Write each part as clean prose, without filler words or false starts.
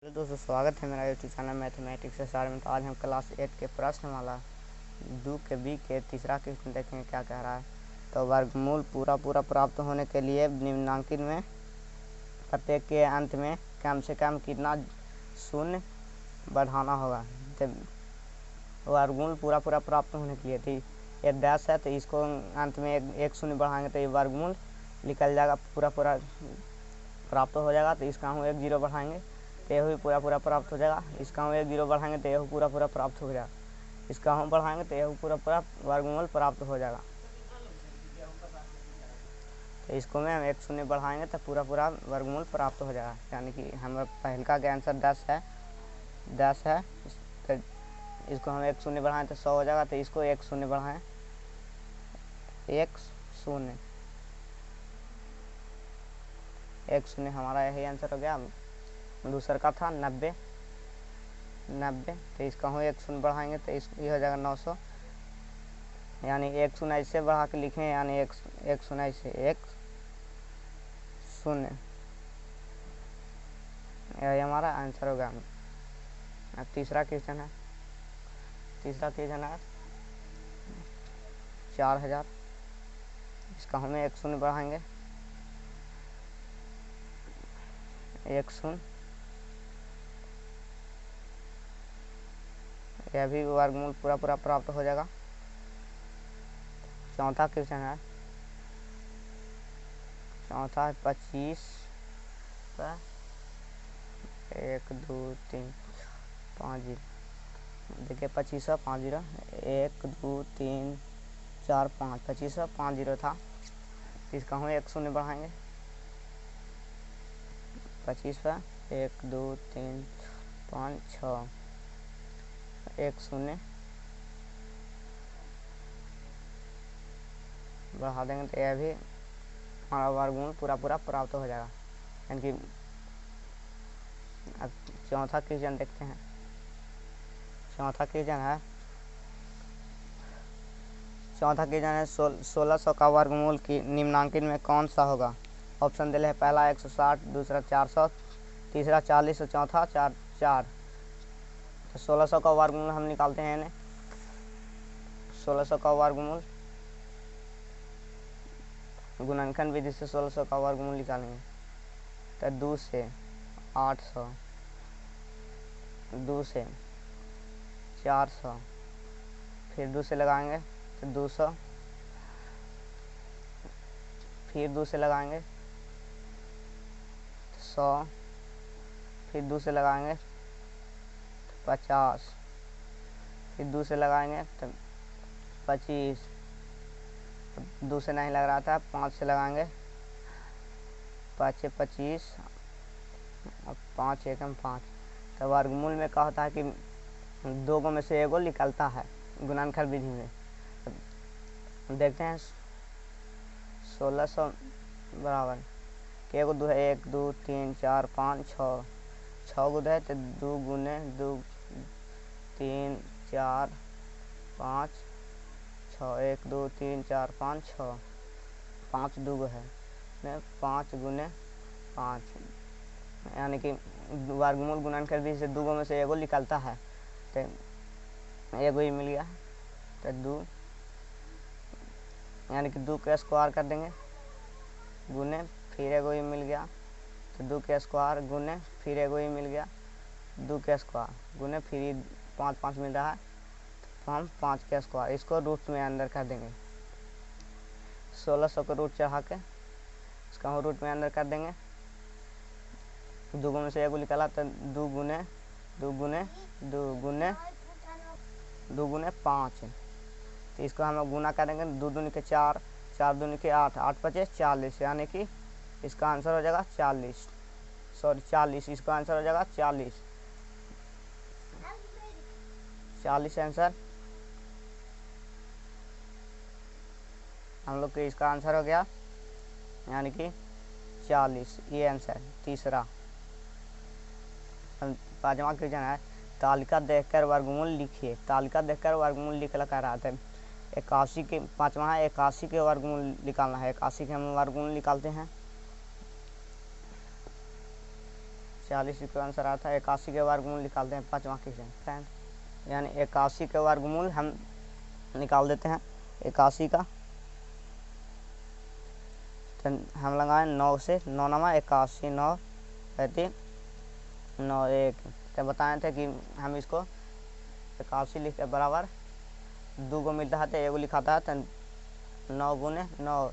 Hello दोस्तों, स्वागत है मेरा यूट्यूब चैनल मैथमेटिक्स से सारे में। तो आज हम क्लास 8 के प्रश्नमाला 2 के बी के तीसरा क्वेश्चन देखेंगे क्या कह रहा है। तो वर्गमूल पूरा प्राप्त होने के लिए निम्नांकित में प्रत्येक के अंत में कम से कम कितना शून्य बढ़ाना होगा। तो वर्गमूल पूरा प्राप्त होने के लिए थी ये 10 है, तो इसको अंत में एक शून्य बढ़ाएंगे तो ये वर्गमूल निकल जाएगा, पूरा प्राप्त हो जाएगा। तो इसका हम 1 0 बढ़ाएंगे तो यह भी पूरा प्राप्त हो जाएगा। इसका हम 1 0 बढ़ाएंगे तो यह पूरा प्राप्त हो जाएगा। इसका हम बढ़ाएंगे तो यह पूरा वर्गमूल प्राप्त हो जाएगा। तो इसको में हम 1 शून्य बढ़ाएंगे तो पूरा वर्गमूल प्राप्त हो जाएगा। यानी कि हमारा पहले का आंसर 10 है। तो इसको हम 1 शून्य बढ़ाएं तो 100 हो जाएगा। तो इसको 1 शून्य बढ़ाएं, 1 शून्य हमारा यही आंसर हो गया। दूसरा का था 90। तो इसका हम 1 शून्य बढ़ाएंगे तो ये हो जाएगा 900। यानी 1 शून्य ऐसे बढ़ा के लिखें, यानी 1 शून्य ऐसे 1 शून्य, यही हमारा आंसर होगा। अब तीसरा क्वेश्चन है 4000। इसका हमें 1 शून्य बढ़ाएंगे, 1 शून्य, यह भी वर्गमूल पूरा प्राप्त हो जाएगा। चौथा क्वेश्चन है 25 पर 1 2 3 5 0। देखिए 25 5 0, 1 2 3 4 5, 25 5 0 था। इसका हम 1 शून्य बढ़ाएंगे, 25 पर 1 2 3 5 6, 1 शून्य बढ़ा देंगे तो यह भी हमारा वर्गमूल पूरा प्राप्त हो जाएगा। यानी कि अब चौथा क्वेश्चन देखते हैं। चौथा क्वेश्चन है 1600 का वर्गमूल की निम्नांकित में कौन सा होगा। ऑप्शन दिले है, पहला 160, दूसरा 400, तीसरा 40 और चौथा 4। तो 1600 का वर्गमूल हम निकालते हैं इन्हें। 1600 का वर्गमूल गुणनखंड विधि से 1600 का वर्गमूल निकालेंगे। तो 2 से 800, 2 से 400, फिर 2 से लगाएंगे तो 200, फिर 2 से लगाएंगे 100, फिर 2 से लगाएंगे 50, फिर 2 से लगाएंगे तो 25, 2 से नहीं लग रहा था, 5 से लगाएंगे, 5 25 और 5 एकम 5। तो वर्गमूल में क्या होता है कि 2 में से 1 निकलता है गुणनखंड विधि में। देखते हैं 1600 बराबर के 1 2 है, 1 2 3 4 5 6 गुद है तो 2 गुने 2 3 4 5 6, 1 2 3 4 5 6, 5 2 है 5 गुने 5। यानी कि वर्गमूल गुणनखंड विधि से 2 में से 1 निकलता है। तो 1 ही मिल गया तो 2, यानी कि 2 का स्क्वायर कर देंगे, गुने फिर 1 ही मिल गया तो 2 का स्क्वायर, गुने फिर 1 ही मिल गया 2 का स्क्वायर, गुने फिर 5 5 मिल रहा है तो हम 5 का स्क्वायर, इसको रूट में अंदर कर देंगे। 1600 को रूट चढ़ा के इसका हम रूट में अंदर कर देंगे। 2 में से 1 निकाला तो 2 गुने 5। तो इसको हम गुना करेंगे, 2 दूनी के 4, 4 दूनी के 8, 8 5 40, यानी कि इसका आंसर हो जाएगा 40। इसका आंसर हो जाएगा 40 आंसर हम लोग के इसका आंसर हो गया, यानी कि 40 ये आंसर तीसरा। पांचवा क्वेश्चन है तालिका देखकर वर्गमूल लिखिए। तालिका देखकर वर्गमूल लिखना कह रहा था। 81 के 5वां है 81 के वर्गमूल निकालना है। 81 के हम वर्गमूल निकालते हैं। 46 इसका आंसर आता है। 81 के वर्गमूल निकालते हैं, 5वां क्वेश्चन, यानी 81 के वर्गमूल हम निकाल देते हैं। 81 का तो हम लगाएं 9 से, 9 नमा 81, 9 35 9 1। तो बताए थे कि हम इसको 81 लिखते बराबर 2 को मिलता है तो 1 लिखाता है, तो 9 गुने 9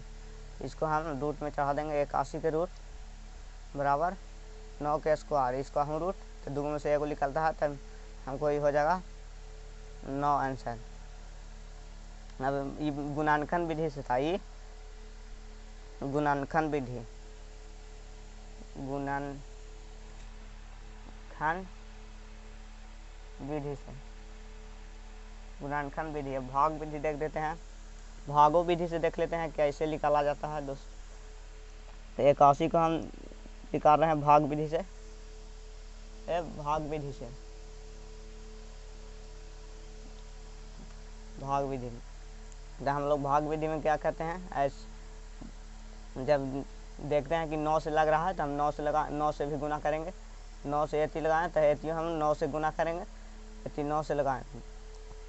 इसको हम रूट में चढ़ा देंगे। 81 के रूट बराबर 9 के स्क्वायर, इसको हम रूट तो 2 में से 1 निकलता है, तब हमको ये हो जाएगा 9 आंसर। अब ये गुणांकन विधि से था, ये गुणांकन विधि, गुणांकन विधि से, गुणांकन विधि है। भाग विधि देख देते हैं, भागों विधि से देख लेते हैं कैसे निकाला जाता है दोस्त। तो 81 को हम निकाल रहे हैं भाग विधि से, भाग विधि से, भाग विधि में। तो हम लोग भाग विधि में क्या कहते हैं, ऐसे जब देखते हैं कि 9 से लग रहा है तो हम 9 से भी गुना करेंगे। 9 से 80 लगाएं तो 80 हम 9 से गुना करेंगे, 80 9 से लगाएं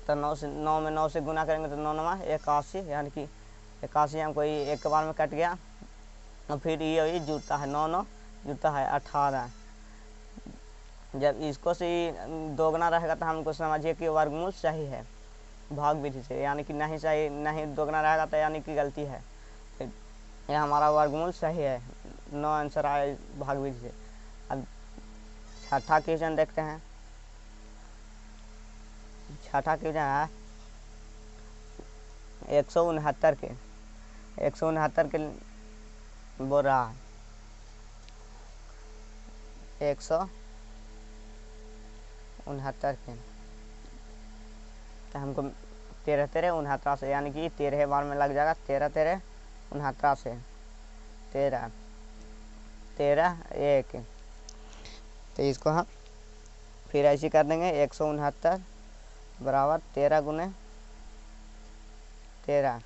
तो 9 में 9 से गुना करेंगे तो 9 नमा 81, यानी कि 81 हमको ये एक बार में कट गया, और फिर ये जुड़ता है 9 9 जुड़ता है 18। जब इसको से दोगुना रहेगा तो हमको समझिए कि वर्गमूल सही है भाग विधि से, यानी कि नहीं सही, नहीं दोगुना रहेगा तो यानी कि गलती है। ये हमारा वर्गमूल सही है, 9 आंसर आए भाग विधि से। अब छठा क्वेश्चन देखते हैं। छठा क्वेश्चन है 169 के, 169 के बोल रहा है 169 के, तो हमको 13 13 69 से, यानी कि 13 बार में लग जाएगा। 13 13 69 से, 13 13 1, तो इसको हम फिर ऐसे कर देंगे। 169 बराबर 13 गुने 13,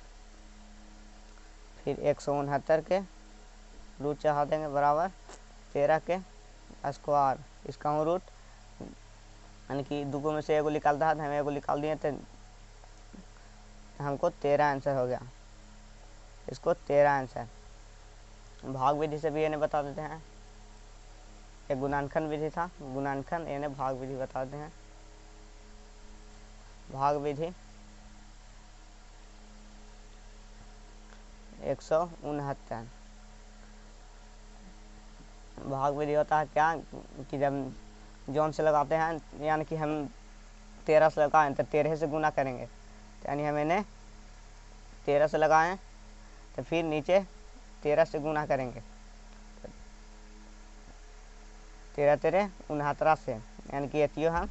फिर 169 के रूट चढ़ा देंगे बराबर 13 के स्क्वायर, इसका हम रूट, यानी कि 2 में से 1 निकालता है तो हम 1 निकाल दिए तो हमको 13 आंसर हो गया, इसको 13 आंसर। भाग विधि से भी इन्हें बता देते हैं, एक गुणांकन विधि था, गुणांकन इन्हें भाग विधि बताते हैं। भाग विधि 169, भाग विधि होता है क्या कि जब जौन से लगाते हैं, यानी कि हम 13 से लगाएं तो 13 से गुना करेंगे, तो यानी हम इन्हें 13 से लगाएं तो फिर नीचे 13 से गुना करेंगे, 13 13 69 से, यानी कि एतियो हम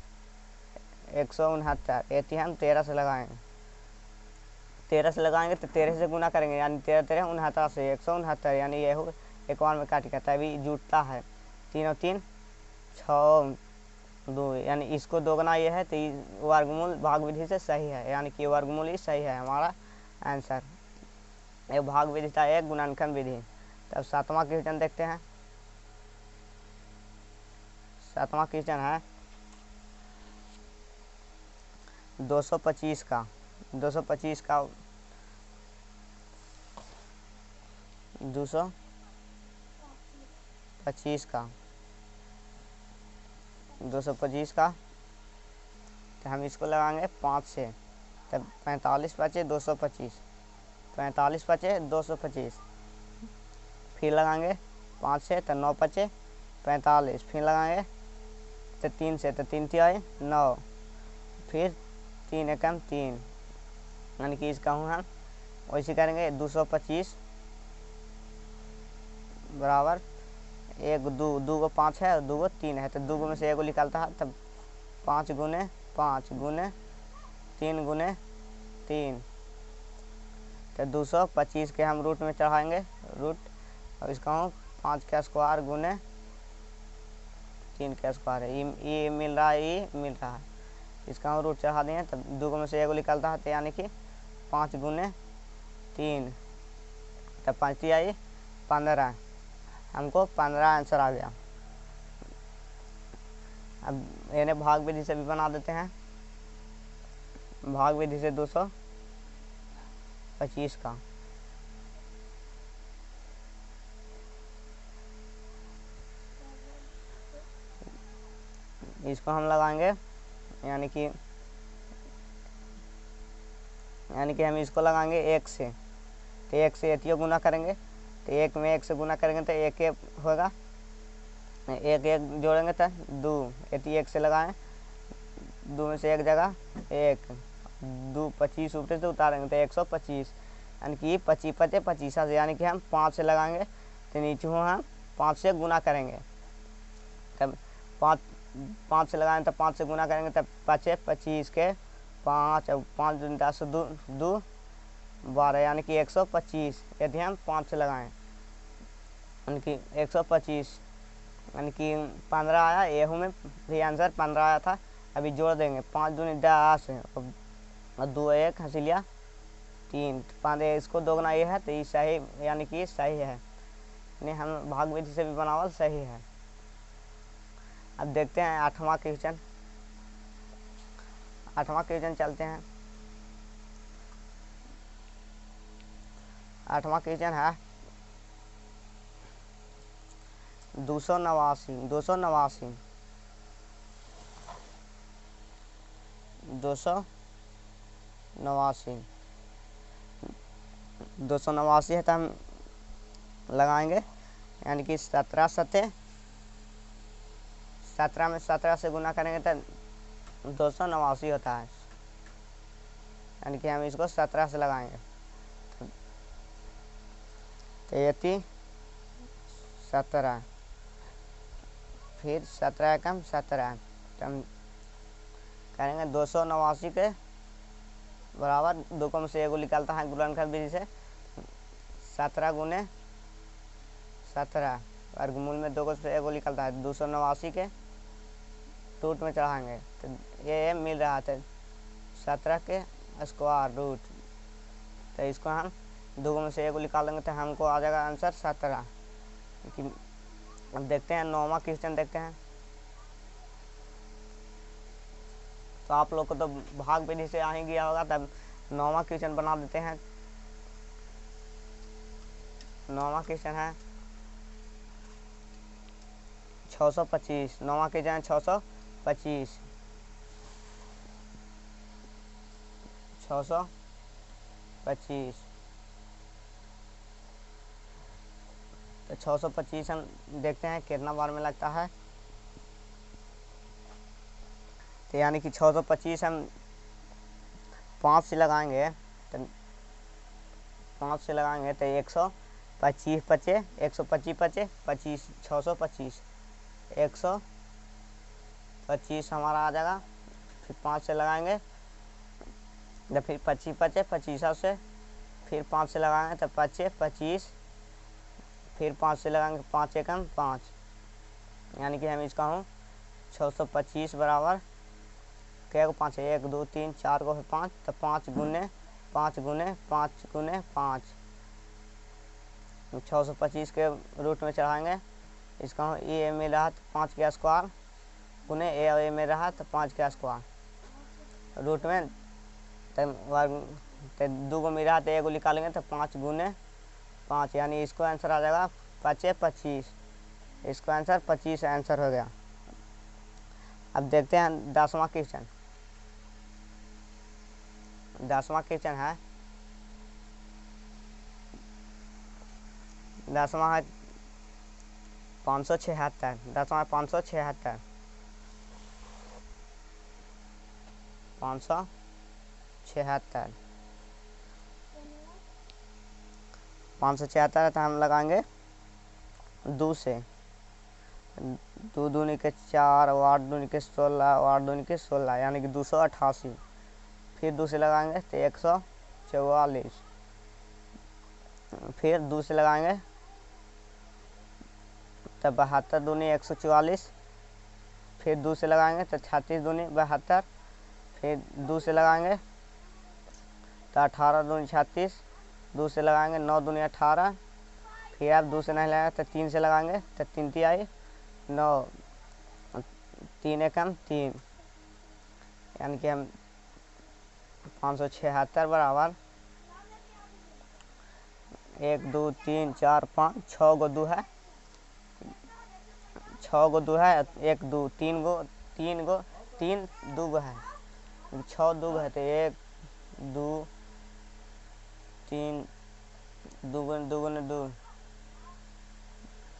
169, एति हम 13 से लगाएंगे, 13 से लगाएंगे तो 13 से गुना करेंगे, यानी 13 13 69 से 169, यानी ये हो एक बार में काट के तभी जुटता है। 3 और 3 6 2, यानी इसको दोगुना ये है तो वर्गमूल भाग विधि से सही है, यानी कि वर्गमूल ही सही है हमारा आंसर। ये भाग विधि था, एक गुणांकन विधि। तब 7वां क्वेश्चन देखते हैं। 7वां क्वेश्चन है 225 का, 225 का 225 का 225 का, तो हम इसको लगाएंगे 5 से, तब 45 बचे 225, 45 बचे 225, फिर लगाएंगे 5 से तो 9 बचे 45, फिर लगाएंगे तो 3 से तो 3 आए 9, फिर 3 एकम 3, यानी कि इसका हूँ हम वैसे करेंगे। 225 बराबर 1 2 2 को 5 है और 2 को 3 है, तो 2 में से 1 निकालता है, तब 5 गुने 5 गुने 3 गुने 3, तो 225 के हम रूट में चढ़ाएंगे रूट, और इसका हूँ 5 का स्क्वायर गुने 3 का स्क्वायर है, ये मिल रहा है, ये मिल रहा है, इसका हम रूट चढ़ा दिए, तब 2 में से 1 निकलता है, तो यानी कि 5 गुने 3, तब 5 आई 15, हमको 15 आंसर आ गया। अब इन्हें भाग विधि से भी बना देते हैं। भाग विधि से 225 का इसको हम लगाएंगे, यानी कि हम इसको लगाएंगे 1 से, तो 1 से एतियो गुना करेंगे, तो 1 में 1 से गुना करेंगे तो 1 होगा, 1 1 जोड़ेंगे तो 2, एति 1 से लगाएं, 2 में से 1 जगह 1, 2 25 ऊपर से उतारेंगे तो 125, यानी कि 25 पचे 25 से, यानी कि हम 5 से लगाएंगे तो नीचे हम 5 से गुना करेंगे, तब 5 से लगाएंगे तो 5 से गुना करेंगे तब 5 25 के 5, और 5 दूनी 10 2 12, यानी कि 125। यदि हम 5 से लगाएं यानी कि 125, यानी कि 15 आया, एहू में भी आंसर 15 आया था। अभी जोड़ देंगे, 5 दूनी 10 और 2 1 हंसिलिया 3, 5 इसको दोगुना ये है, तो ये सही, यानी कि सही है, यानी हम भाग विधि से भी बनावल सही है। अब देखते हैं 8वां क्वेश्चन। 8वां क्वेश्चन चलते हैं। 8वां क्वेश्चन है 289 289 289 है, तो हम लगाएंगे, यानी कि 17 सते 17 में 17 से गुना करेंगे तो 289 होता है, यानी कि हम इसको 17 से लगाएंगे, तो ये थी 17, फिर 17 कम 17, तो हम करेंगे 289 के बराबर 2 को में से 1 निकालता है गुणनखंड विधि से, 17 गुने 17 वर्गमूल में 2 को से 1 निकलता है, 289 के रूट में चढ़ाएंगे, तो ये मिल रहा था 17 के स्क्वायर रूट, तो इसको हम 2 में से 1 निकालेंगे तो हमको आ जाएगा आंसर 17। अब देखते हैं 9वां क्वेश्चन देखते हैं। तो आप लोग को तो भाग विधि से आ ही गया होगा, तब 9वां क्वेश्चन बना देते हैं। 9वां क्वेश्चन है 625। 9वां क्वेश्चन है 625 तो 625 हम देखते हैं कितना बार में लगता है, तो यानी कि 625 हम 5 से लगाएंगे, तो 5 से लगाएंगे तो 125 पचे 125 पचे 25 625 125 हमारा आ जाएगा। फिर 5 से लगाएंगे तो फिर 25 पचे 25 से, फिर 5 से लगाएंगे तो 5 25, फिर 5 से लगाएंगे 5 एकम 5, यानी कि हम इसका हूँ 625 बराबर क्या को 5 1 2 3 4 को 5, तो 5 गुने 5 गुने 5 गुने 5, 625 के रूट में चढ़ाएंगे, इसका हूँ ए में रहा तो 5 के स्क्वायर गुने ए में रहा तो 5 के स्क्वायर रूट में, तो 2 को मिला तो 1 निकालेंगे तो 5 गुने 5, यानी इसको आंसर आ जाएगा 5 25, इसको आंसर 25 आंसर हो गया। अब देखते हैं 10वां क्वेश्चन। 10वां क्वेश्चन है 10वां है 576। 10वां है 576 576 है, तो हम लगाएंगे 2 से, 2 दूनी के 4 और 8 दूनी के 16 और 8 दूनी के 16, यानी कि 288, फिर 2 से लगाएंगे तो 144, फिर 2 से लगाएंगे तो 72 दूनी 144, फिर 2 से लगाएंगे तो 36 दूनी 72, फिर 2 से लगाएंगे तो 18 दूनी 36, 2 से लगाएंगे 9 दूनी 18, फिर आप 2 से नहीं लगाएंगे तो 3 से लगाएंगे तो 3 3 आई 9, 3 एकम 3, यानी कि हम 576 बराबर 1 2 3 4 5 6 गो 2 है, 6 गो 2 है, 1 2 3 गो 3 2 गो है, 6 2 गो है, तो 1 2 3 2 गुने 2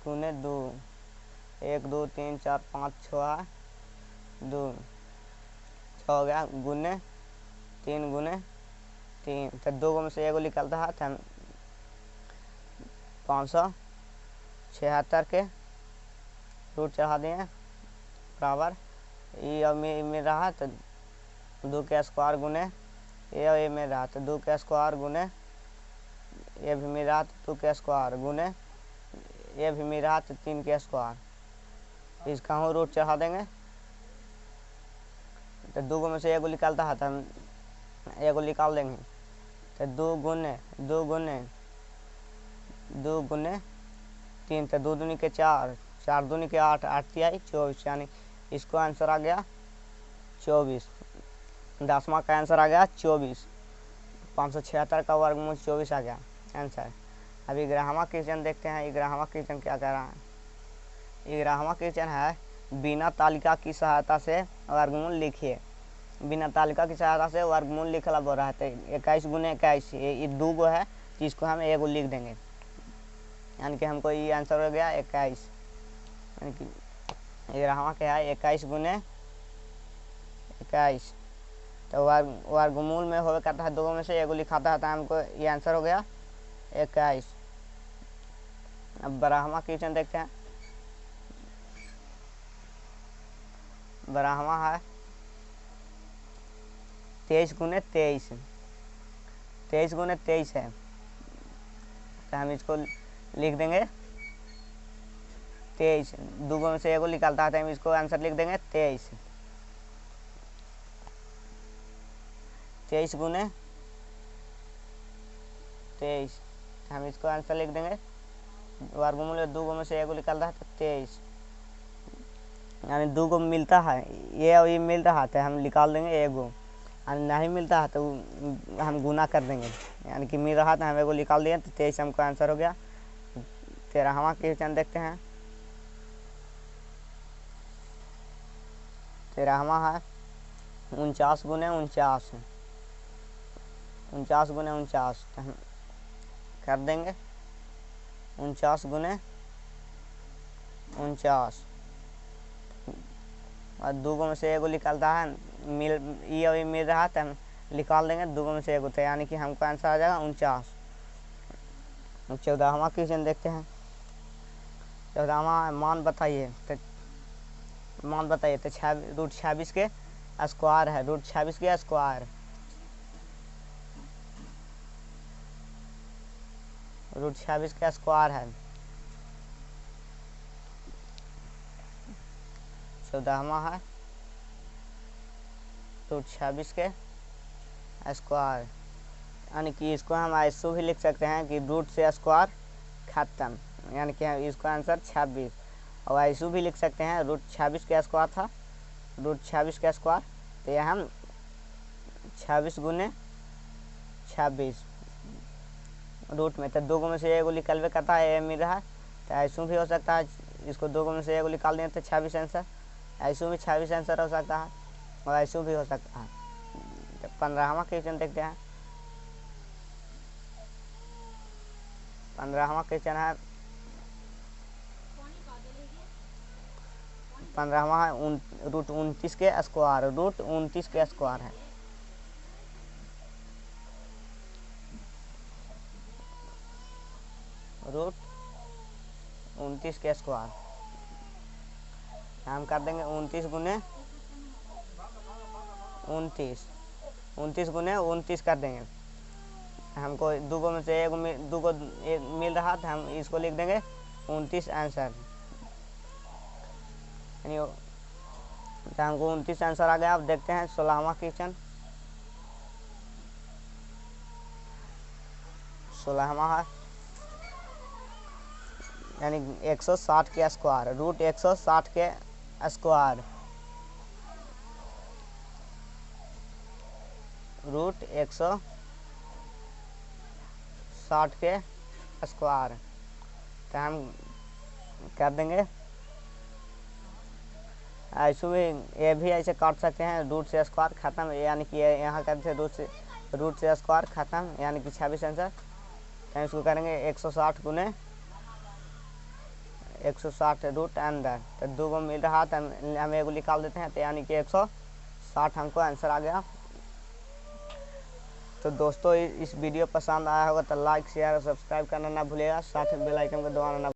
गुने 2, 1 2 3 4 5 6 है 2, 6 हो गया, गुने 3 गुने 3, तो 2 गो में से 1 गो निकलता है, तो हम 576 के रूट चढ़ा दिए बराबर ये अब मिल रहा है, तो 2 के स्क्वायर गुने ये और ये मिल रहा, तो 2 के स्क्वायर गुने ये भी मिल रहा, तो 2 के स्क्वायर गुने ये भी मिल रहा, तो 3 के स्क्वायर, इसका हम रूट चढ़ा देंगे, तो 2 गो में से 1 गो निकालता है, तो हम 1 गो निकाल देंगे, तो 2 गुने 2 गुने 2 गुने 3, तो 2 दूनी के 4, 4 दूनी के 8, 8 तिहाई 24, यानी इसको आंसर आ गया 24, 10वां का आंसर आ गया 24, 576 का वर्गमूल 24 आ गया आंसर। अभी 11वां क्वेश्चन देखते हैं, 11वां क्वेश्चन क्या कह रहा है। 11वां क्वेश्चन है बिना तालिका की सहायता से वर्गमूल लिखिए। बिना तालिका की सहायता से वर्गमूल लिखला बोल रहा है, तो 21 गुने 21 ये 2 गो है, जिसको हम 1 गो लिख देंगे, यानी कि हमको ये आंसर हो गया 21, यानी कि 11वां क्या है 21 गुने 21, तो वर्गमूल में हो करता है 2 में से 1 गो लिखाता है, तो हमको ये आंसर हो गया 21। अब 12वां क्वेश्चन देखते हैं। 12वां है 23 गुने 23, 23 गुने 23 है, तो हम इसको लिख देंगे 23, 2 में से 1 गो निकालता है, तो हम इसको आंसर लिख देंगे 23, 23 गुने 23, हम इसको आंसर लिख देंगे, वर्गमूल 2 गो में से 1 गो निकालता है, तो 23, यानी 2 गो मिलता है, ये और ये मिल रहा था, हम निकाल देंगे 1 गो, नहीं मिलता है तो हम गुना कर देंगे, यानी कि मिल रहा था हम 1 गो निकाल दिए, तो 23 हमको आंसर हो गया। 13वां क्वेश्चन देखते हैं। 13वां है 49 गुने 49, 49 गुने 49, तो हम कर देंगे 49 गुने 49, और 2 गो में से 1 गो निकलता है, ये अभी मिल रहा है, तो हम निकाल देंगे 2 गो में से 1 गो, तो यानी कि हमको आंसर आ जाएगा 49। 14वां क्वेश्चन देखते हैं। 14वां मान बताइए, तो मान बताइए, तो रूट 26 के स्क्वायर है, रूट 26 के स्क्वायर, रूट 26 का स्क्वायर है। 14वां है रूट 26 के स्क्वायर, यानी कि इसको हम ऐसे भी लिख सकते हैं कि रूट से स्क्वायर खत्म, यानी कि इसको आंसर 26, और ऐसे भी लिख सकते हैं रूट 26 का स्क्वायर था, रूट 26 का स्क्वायर, तो यह हम 26 गुने 26 रूट में, तो 2 गो में से 1 गो निकलवे करता है, ये मिल रहा है, तो ऐसे भी हो सकता है, इसको 2 गो में से 1 गो निकाल दें तो 26 आंसर, ऐसे भी 26 आंसर हो सकता है, और ऐसे भी हो सकता है। तो 15वां क्वेश्चन देखते हैं। 15वां क्वेश्चन है 15वां है रूट 29 के स्क्वायर, रूट 29 के स्क्वायर है, रूट 29 के स्क्वायर, हम कर देंगे 29 गुने 29, 29 गुने 29 कर देंगे, हमको 2 गो में से 2 गो मिल रहा था, हम इसको लिख देंगे 29 आंसर, यानी तो हमको 29 आंसर आ गया। अब देखते हैं 16वां क्वेश्चन। 16वां है यानी 160 के स्क्वायर, रूट 160 के स्क्वायर, रूट 160 के स्क्वायर। तो हम कर देंगे ऐसे भी, ये भी ऐसे काट सकते हैं, रूट से स्क्वायर ख़त्म, यानी कि यहाँ करते हैं रूट से स्क्वायर ख़त्म, यानी कि 26 आंसर। तो हम इसको करेंगे 160 गुने 160 रूट अंदर, तो 2 को मिल रहा तो हम एगो निकाल देते हैं, तो यानी कि 160 हमको आंसर आ गया। तो दोस्तों इस वीडियो पसंद आया होगा तो लाइक शेयर और सब्सक्राइब करना ना भूलिएगा, साथ में बेल आइकन को दबाना ना